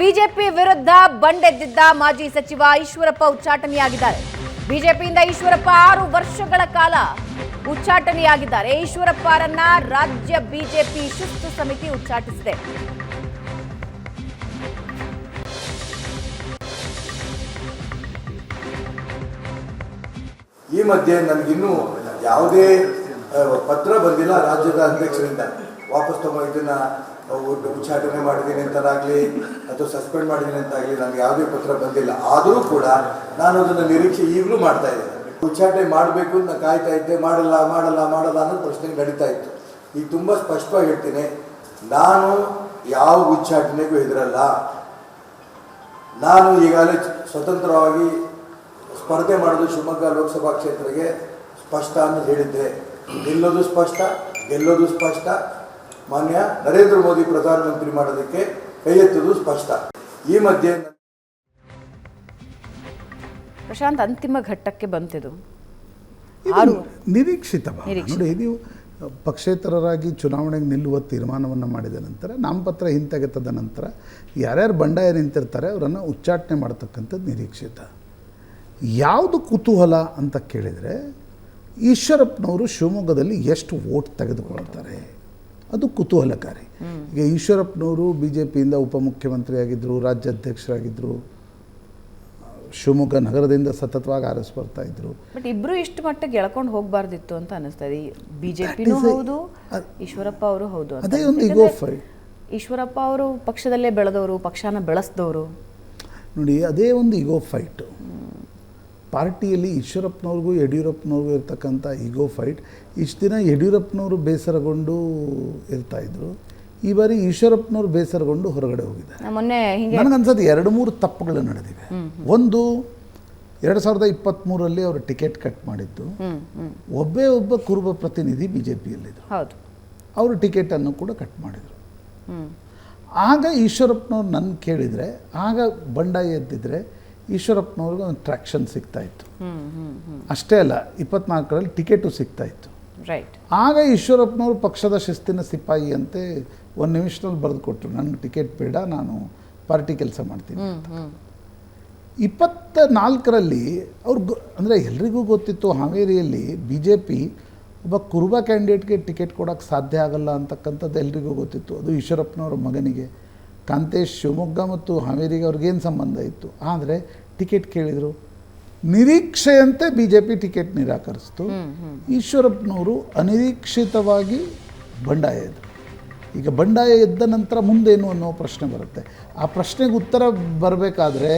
BJP ವಿರುದ್ಧ ಬಂಡೆದ್ದಿದ್ದ ಮಾಜಿ ಸಚಿವ ಈಶ್ವರಪ್ಪ ಉಚ್ಚಾಟನೆಯಾಗಿದ್ದಾರೆ. ಬಿಜೆಪಿಯಿಂದ ಈಶ್ವರಪ್ಪ 6 ವರ್ಷಗಳ ಕಾಲ ಉಚ್ಚಾಟನೆಯಾಗಿದ್ದಾರೆ. ಈಶ್ವರಪ್ಪರನ್ನ ರಾಜ್ಯ ಬಿಜೆಪಿ ಶಿಸ್ತು ಸಮಿತಿ ಉಚ್ಚಾಟಿಸಿದೆ. ಈ ಮಧ್ಯೆ ನನಗಿನ್ನೂ ಯಾವುದೇ ಪತ್ರ ಬಂದಿಲ್ಲ ರಾಜ್ಯದ ಅಧ್ಯಕ್ಷರಿಂದ. ವಾಪಸ್ ಇದನ್ನ ಉಚ್ಚಾಟನೆ ಮಾಡಿದ್ದೀನಿ ಅಂತನಾಗಲಿ ಅಥವಾ ಸಸ್ಪೆಂಡ್ ಮಾಡಿದ್ದೀನಿ ಅಂತಾಗಲಿ ನನಗೆ ಯಾವುದೇ ಪತ್ರ ಬಂದಿಲ್ಲ. ಆದರೂ ಕೂಡ ನಾನು ಅದನ್ನು ನಿರೀಕ್ಷೆ ಈಗಲೂ ಮಾಡ್ತಾ ಇದ್ದೇನೆ. ಉಚ್ಚಾಟನೆ ಮಾಡಬೇಕು ಅಂತ ಕಾಯ್ತಾ ಇದ್ದೆ. ಮಾಡಲ್ಲ ಅನ್ನೋ ಪ್ರಶ್ನೆ ನಡೀತಾ ಇತ್ತು. ಈಗ ತುಂಬ ಸ್ಪಷ್ಟವಾಗಿ ಹೇಳ್ತೀನಿ, ನಾನು ಯಾವ ಉಚ್ಚಾಟನೆಗೂ ಹೆದರಲ್ಲ. ನಾನು ಈಗಾಗಲೇ ಸ್ವತಂತ್ರವಾಗಿ ಸ್ಪರ್ಧೆ ಮಾಡೋದು ಶಿವಮೊಗ್ಗ ಲೋಕಸಭಾ ಕ್ಷೇತ್ರಕ್ಕೆ ಸ್ಪಷ್ಟ ಅಂತ ಹೇಳಿದ್ದೆ. ನಿಲ್ಲೋದು ಸ್ಪಷ್ಟ, ಗೆಲ್ಲೋದು ಸ್ಪಷ್ಟ. ಮಾನ್ಯ ನರೇಂದ್ರ ಮೋದಿ ಪ್ರಧಾನಮಂತ್ರಿ ಮಾಡೋದಕ್ಕೆ ಕೈ ಎತ್ತೋದು ಸ್ಪಷ್ಟ. ಈ ಮಧ್ಯೆ ಪ್ರಶಾಂತ್ ಅಂತಿಮ ಘಟ್ಟಕ್ಕೆ ಬಂತಿದ್ದು ನಿರೀಕ್ಷಿತ. ನೋಡಿ, ನೀವು ಪಕ್ಷೇತರರಾಗಿ ಚುನಾವಣೆಗೆ ನಿಲ್ಲುವ ತೀರ್ಮಾನವನ್ನು ಮಾಡಿದ ನಂತರ, ನಾಮಪತ್ರ ಹಿಂತೆಗೆತದ ನಂತರ ಯಾರ್ಯಾರು ಬಂಡಾಯ ನಿಂತಿರ್ತಾರೆ ಅವರನ್ನು ಉಚ್ಚಾಟನೆ ಮಾಡ್ತಕ್ಕಂಥದ್ದು ನಿರೀಕ್ಷಿತ. ಯಾವುದು ಕುತೂಹಲ ಅಂತ ಕೇಳಿದರೆ, ಈಶ್ವರಪ್ಪನವರು ಶಿವಮೊಗ್ಗದಲ್ಲಿ ಎಷ್ಟು ವೋಟ್ ತೆಗೆದುಕೊಳ್ತಾರೆ ಅದು ಕುತೂಹಲಕಾರಿ. ಈಗ ಈಶ್ವರಪ್ಪನವರು ಬಿ ಜೆ ಪಿಯಿಂದ ಉಪಮುಖ್ಯಮಂತ್ರಿ ಆಗಿದ್ದರು, ರಾಜ್ಯಾಧ್ಯಕ್ಷರಾಗಿದ್ದರು, ಶಿವಮೊಗ್ಗ ನಗರದಿಂದ ಸತತವಾಗಿ ಆರಿಸಿ ಬರ್ತಾ ಇದ್ರು. ಬಟ್ ಇಬ್ರು ಇಷ್ಟು ಮಟ್ಟಿಗೆ ಎಳ್ಕೊಂಡು ಹೋಗಬಾರ್ದಿತ್ತು ಅಂತ ಅನಿಸ್ತದೆ. ಬಿಜೆಪಿನೂ ಹೌದು, ಈಶ್ವರಪ್ಪ ಅವರು ಹೌದು. ಅದೇ ಒಂದು ಈಗೋ ಫೈಟ್. ಈಶ್ವರಪ್ಪ ಅವರು ಪಕ್ಷದಲ್ಲೇ ಬೆಳೆದವರು, ಪಕ್ಷನ ಬೆಳೆಸಿದವರು. ನೋಡಿ, ಅದೇ ಒಂದು ಈಗೋ ಫೈಟು ಪಾರ್ಟಿಯಲ್ಲಿ ಈಶ್ವರಪ್ಪನವ್ರಿಗೂ ಯಡಿಯೂರಪ್ಪನವ್ರಿಗೂ ಇರ್ತಕ್ಕಂಥ ಈಗೋ ಫೈಟ್. ಇಷ್ಟು ದಿನ ಯಡಿಯೂರಪ್ಪನವರು ಬೇಸರಗೊಂಡು ಇರ್ತಾಯಿದ್ರು, ಈ ಬಾರಿ ಈಶ್ವರಪ್ಪನವರು ಬೇಸರಗೊಂಡು ಹೊರಗಡೆ ಹೋಗಿದ್ದಾರೆ. ನನಗನ್ಸೋದು 2-3 ತಪ್ಪುಗಳು ನಡೆದಿವೆ. ಒಂದು, 2023 ಅವರು ಟಿಕೆಟ್ ಕಟ್ ಮಾಡಿದ್ದು. ಒಬ್ಬ ಕುರುಬ ಪ್ರತಿನಿಧಿ ಬಿ ಜೆ ಪಿಯಲ್ಲಿದ್ದರು, ಅವರು ಟಿಕೆಟನ್ನು ಕೂಡ ಕಟ್ ಮಾಡಿದರು. ಆಗ ಈಶ್ವರಪ್ಪನವ್ರು ನನ್ನ ಕೇಳಿದರೆ, ಆಗ ಬಂಡಾಯ ಎದ್ದಿದ್ರೆ ಈಶ್ವರಪ್ಪನವ್ರಿಗೆ ಒಂದು ಟ್ರ್ಯಾಕ್ಷನ್ ಸಿಗ್ತಾಯಿತ್ತು. ಅಷ್ಟೇ ಅಲ್ಲ, 24ರಲ್ಲಿ ಟಿಕೆಟು ಸಿಗ್ತಾಯಿತ್ತು. ಆಗ ಈಶ್ವರಪ್ಪನವರು ಪಕ್ಷದ ಶಿಸ್ತಿನ ಸಿಪಾಯಿ ಅಂತೆ 1 ನಿಮಿಷದಲ್ಲಿ ಬರೆದು ಕೊಟ್ಟರು, ನನಗೆ ಟಿಕೆಟ್ ಬೇಡ, ನಾನು ಪಾರ್ಟಿ ಕೆಲಸ ಮಾಡ್ತೀನಿ ಅಂತ. 24ರಲ್ಲಿ ಅವ್ರು ಅಂದರೆ ಎಲ್ರಿಗೂ ಗೊತ್ತಿತ್ತು, ಹಾವೇರಿಯಲ್ಲಿ ಬಿ ಜೆ ಪಿ ಒಬ್ಬ ಕುರುಬ ಕ್ಯಾಂಡಿಡೇಟ್ಗೆ ಟಿಕೆಟ್ ಕೊಡೋಕ್ಕೆ ಸಾಧ್ಯ ಆಗಲ್ಲ ಅಂತಕ್ಕಂಥದ್ದು ಎಲ್ರಿಗೂ ಗೊತ್ತಿತ್ತು. ಅದು ಈಶ್ವರಪ್ಪನವರ ಮಗನಿಗೆ ಕಾಂತೇಶ್. ಶಿವಮೊಗ್ಗ ಮತ್ತು ಹಾವೇರಿಗೆ ಅವ್ರಿಗೇನು ಸಂಬಂಧ ಇತ್ತು. ಆದರೆ ಟಿಕೆಟ್ ಕೇಳಿದರು, ನಿರೀಕ್ಷೆಯಂತೆ ಬಿ ಜೆ ಪಿ ಟಿಕೆಟ್ ನಿರಾಕರಿಸಿತು. ಈಶ್ವರಪ್ಪನವರು ಅನಿರೀಕ್ಷಿತವಾಗಿ ಬಂಡಾಯ ಎದ್ರು. ಈಗ ಬಂಡಾಯ ಎದ್ದ ನಂತರ ಮುಂದೇನು ಅನ್ನೋ ಪ್ರಶ್ನೆ ಬರುತ್ತೆ. ಆ ಪ್ರಶ್ನೆಗೆ ಉತ್ತರ ಬರಬೇಕಾದ್ರೆ,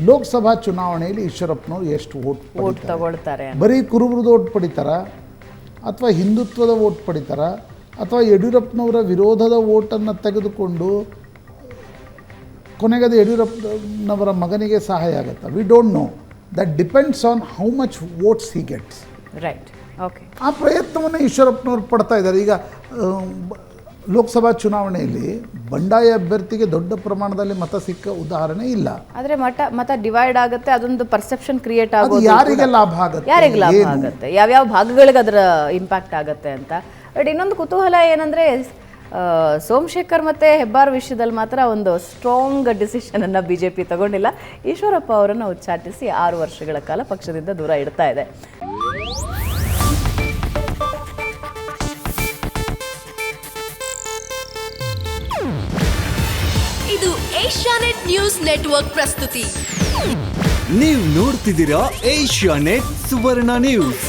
ಲೋಕಸಭಾ ಚುನಾವಣೆಯಲ್ಲಿ ಈಶ್ವರಪ್ಪನವರು ಎಷ್ಟು ವೋಟ್ ತಗೊಳ್ತಾರೆ? ಬರೀ ಕುರುಬರದ್ದು ವೋಟ್ ಪಡಿತಾರಾ, ಅಥವಾ ಹಿಂದುತ್ವದ ವೋಟ್ ಪಡಿತಾರಾ, ಅಥವಾ ಯಡಿಯೂರಪ್ಪನವರ ವಿರೋಧದ ವೋಟನ್ನು ತೆಗೆದುಕೊಂಡು ಕೊನೆಗದು ಯಡಿಯೂರಪ್ಪನವರ ಮಗನಿಗೆ ಸಹಾಯ ಆಗುತ್ತಾ? We don't know. That depends on how much votes he gets. Right, okay. ಆ ಪ್ರಯತ್ನವನ್ನು ಈಶ್ವರಪ್ಪನವ್ರು ಪಡ್ತಾ ಇದ್ದಾರೆ. ಈಗ ಲೋಕಸಭಾ ಚುನಾವಣೆಯಲ್ಲಿ ಬಂಡಾಯ ಅಭ್ಯರ್ಥಿಗೆ ದೊಡ್ಡ ಪ್ರಮಾಣದಲ್ಲಿ ಮತ ಸಿಕ್ಕ ಉದಾಹರಣೆ ಇಲ್ಲ. ಆದರೆ ಮತ ಡಿವೈಡ್ ಆಗುತ್ತೆ, ಅದೊಂದು ಪರ್ಸೆಪ್ಷನ್ ಕ್ರಿಯೇಟ್ ಆಗೋದು. ಯಾರಿಗೆ ಲಾಭ ಆಗುತ್ತೆ, ಯಾರಿಗೆ ಲಾಭ ಆಗುತ್ತೆ, ಯಾವ್ಯಾವ ಭಾಗಗಳಿಗೆ ಅದರ ಇಂಪ್ಯಾಕ್ಟ್ ಆಗುತ್ತೆ ಅಂತ. ಬಟ್ ಇನ್ನೊಂದು ಕುತೂಹಲ ಏನಂದರೆ, ಸೋಮಶೇಖರ್ ಮತ್ತು ಹೆಬ್ಬಾರ್ ವಿಷಯದಲ್ಲಿ ಮಾತ್ರ ಒಂದು ಸ್ಟ್ರಾಂಗ್ ಡಿಸಿಷನನ್ನು ಬಿ ಜೆ ಪಿ ತಗೊಂಡಿಲ್ಲ. ಈಶ್ವರಪ್ಪ ಅವರನ್ನು ಉಚ್ಚಾಟಿಸಿ 6 ವರ್ಷಗಳ ಕಾಲ ಪಕ್ಷದಿಂದ ದೂರ ಇಡ್ತಾ ಇದೆ. ಇದು ಏಷ್ಯಾನೆಟ್ ನ್ಯೂಸ್ ನೆಟ್ವರ್ಕ್ ಪ್ರಸ್ತುತಿ. ನೀವು ನೋಡ್ತಿದ್ದೀರಾ ಏಷ್ಯಾನೆಟ್ ಸುವರ್ಣ ನ್ಯೂಸ್.